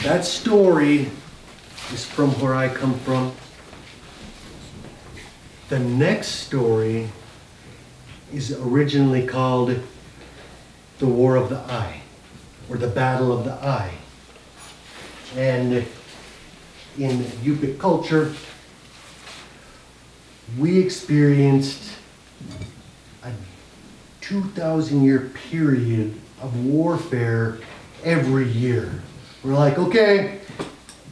that story is from where I come from. The next story is originally called the War of the Eye, or the Battle of the Eye. And in Yupik culture, we experienced a 2,000-year period of warfare every year. We're like, okay,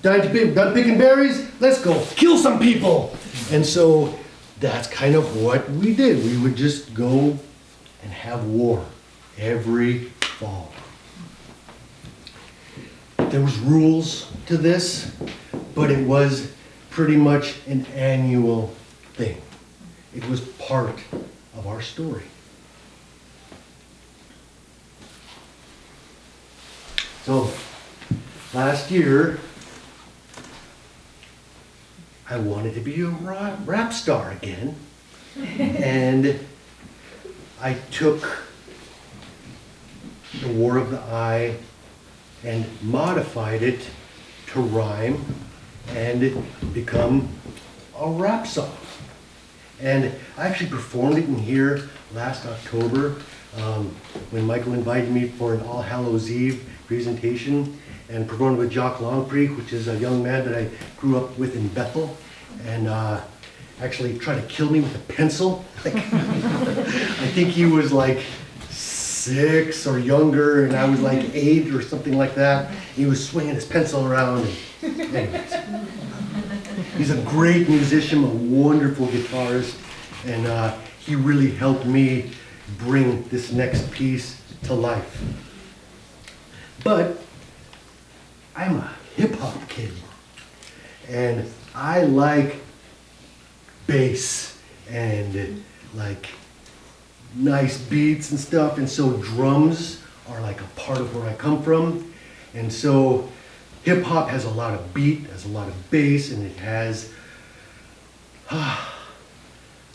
done picking berries, let's go kill some people. And so that's kind of what we did. We would just go and have war every fall. There was rules to this, but it was pretty much an annual thing. It was part of our story. So last year, I wanted to be a rap star again, and I took the War of the Eye and modified it to rhyme and become a rap song. And I actually performed it in here last October when Michael invited me for an All Hallows Eve presentation, and performed with Jacques Longpreek, which is a young man that I grew up with in Bethel, and actually tried to kill me with a pencil. Like, I think he was like 6 or younger, and I was like 8 or something like that. He was swinging his pencil around. And anyways, he's a great musician, a wonderful guitarist, and he really helped me bring this next piece to life. But I'm a hip-hop kid, and I like bass and like nice beats and stuff, and so drums are like a part of where I come from. And so hip-hop has a lot of beat, has a lot of bass, and it has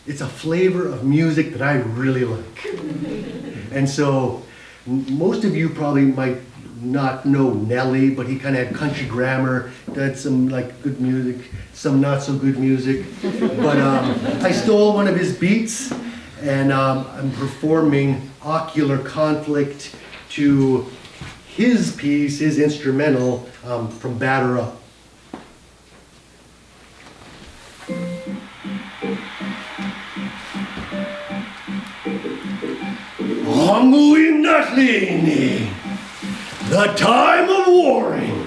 it's a flavor of music that I really like. And so most of you probably might not know Nelly, but he kind of had country grammar, did some like good music, some not so good music. But I stole one of his beats, and I'm performing Ocular Conflict to his piece, his instrumental from Batter Up. Hanguin Natlini. The time of warring,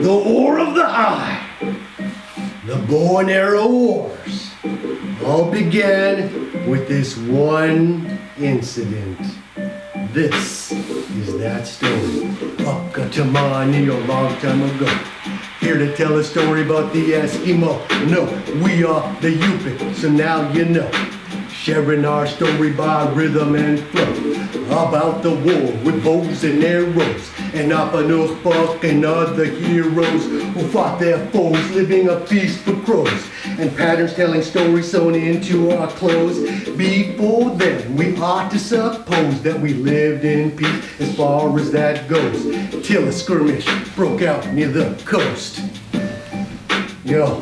the War of the Eye, the bow and arrow wars, all began with this one incident. This is that story. Akatamani a long time ago. Here to tell a story about the Eskimo. No, we are the Yupik, so now you know. Sharing our story by rhythm and flow. About the war with bows and arrows, and Apanukbuk and other heroes who fought their foes, living a feast for crows, and patterns telling stories sewn into our clothes. Before then, we ought to suppose that we lived in peace as far as that goes, till a skirmish broke out near the coast. Yo,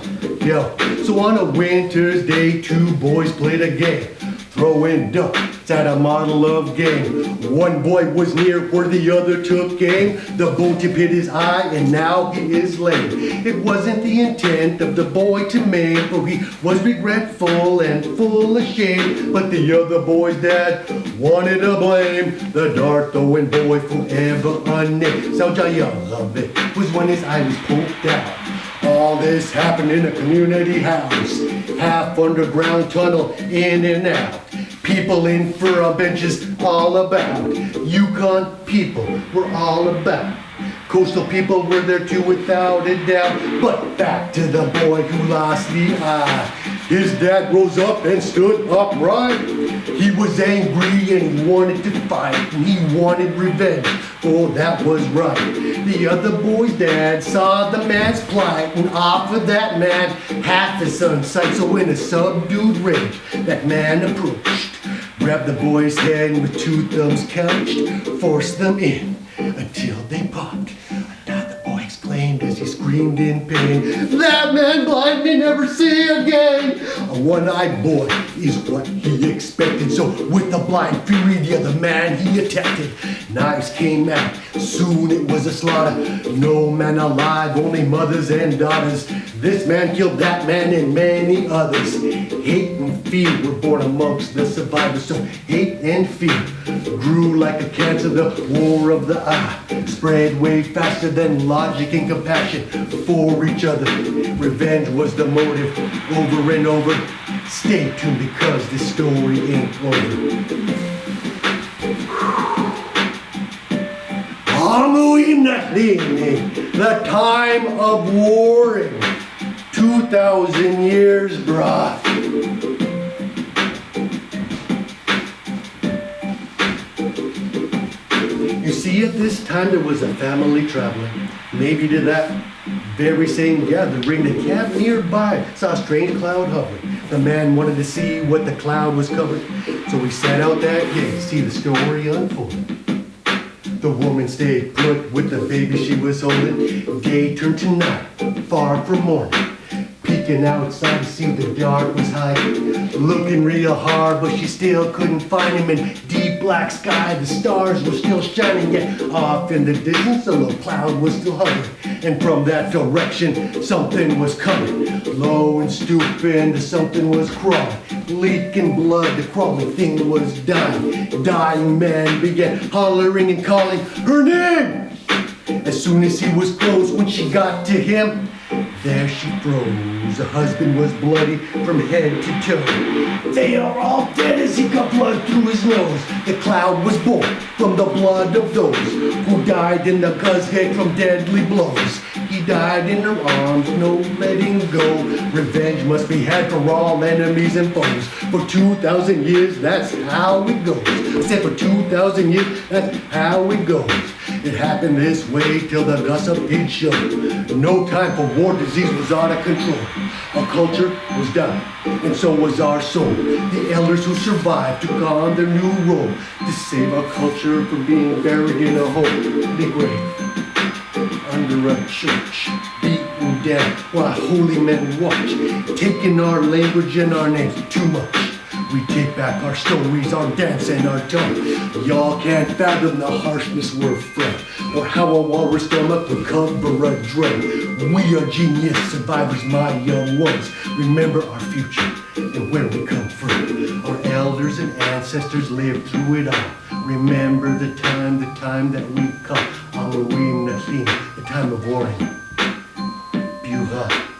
so on a winter's day, 2 boys played a game, throwing darts at a model of game. One boy was near where the other took aim. The bow tip hit his eye, and now he is lame. It wasn't the intent of the boy to maim, for he was regretful and full of shame. But the other boy's dad wanted to blame the dart throwing boy forever unnamed. Saujaya of it was when his eye was poked out. All this happened in a community house, half underground tunnel, in and out. People in fur benches all about. Yukon people were all about. Coastal people were there too, without a doubt. But back to the boy who lost the eye. His dad rose up and stood upright. He was angry and he wanted to fight, and he wanted revenge. Oh, that was right. The other boy's dad saw the man's plight and offered that man half his son's sight. So in a subdued rage, that man approached, grabbed the boy's head and with 2 thumbs couched, forced them in until they popped. Now the boy exploded. as he screamed in pain. That man blind me never see again. A one-eyed boy is what he expected. So with the blind fury, the other man he attacked. Knives came out, soon it was a slaughter. No man alive, only mothers and daughters. This man killed that man and many others. Hate and fear were born amongst the survivors. So hate and fear grew like a cancer. The war of the eye spread way faster than logic and compassion for each other. Revenge was the motive over and over. Stay tuned because this story ain't over. The time of warring. 2,000 years, brah. You see, at this time there was a family traveling. Maybe to that very same gathering, the camp nearby saw a strange cloud hovering. The man wanted to see what the cloud was covering, so he set out that day to see the story unfold. The woman stayed put with the baby she was holding. Day turned to night, far from morning. Peeking outside to see the dark was hiding. Looking real hard, but she still couldn't find him. In deep black sky, the stars were still shining. Yet off in the distance, a little cloud was still hovering. And from that direction, something was coming. Low and stooping, something was crawling. Leaking blood, the crawling thing was dying. Dying man began hollering and calling her name. As soon as he was close, when she got to him, there she froze. The husband was bloody from head to toe. They are all dead as he got blood through his nose. The cloud was born from the blood of those who died in the head from deadly blows. He died in her arms, no letting go. Revenge must be had for all enemies and foes. For 2,000 years, that's how it goes. I said for 2,000 years, that's how it goes. It happened this way till the gossip did show. No time for war, disease was out of control. Our culture was dying, and so was our soul. The elders who survived took on their new role to save our culture from being buried in a holy grave. Under a church, beaten down while holy men watch, taking our language and our names too much. We take back our stories, our dance and our tongue. Y'all can't fathom the harshness we're from, or how a walrus stomach would cover a drum. We are genius survivors, my young ones. Remember our future and where we come from. Our elders and ancestors lived through it all. Remember the time that we call Halloween, the time of warring. Buha.